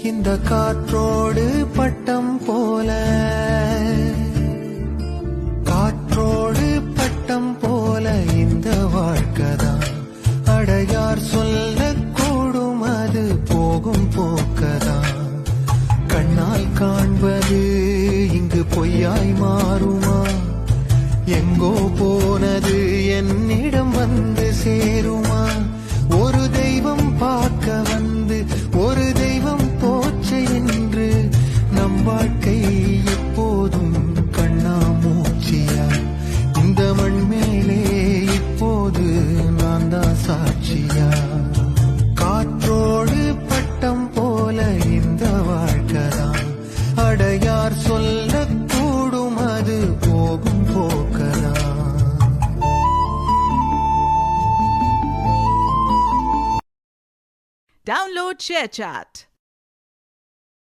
இந்த காற்றோடு பட்டம் போல, காற்றோடு பட்டம் போல இந்த வாழ்க்கைதான். அடையார் சொல்லக்கூடும் அது போகும் போக்கதான். கண்ணால் காண்பது இங்கு பொய்யாய் மாறுமா? எங்கோ போனது என்னிடம் வந்து சேருமா? ஒரு தெய்வம் பார்க்க வந்து ஒரு தெய்வம் போச்சு என்று நம் வாழ்க்கை எப்போதும் கண்ணாமூச்சியா? இந்த மண் மேலே இப்போது நான் தான் சாட்சியா? காற்றோடு பட்டம் போல இந்த வாழ்க்கைதான். அடையார் சொல்லக்கூடும் அது போகும் போக்கதான். Download ShareChat.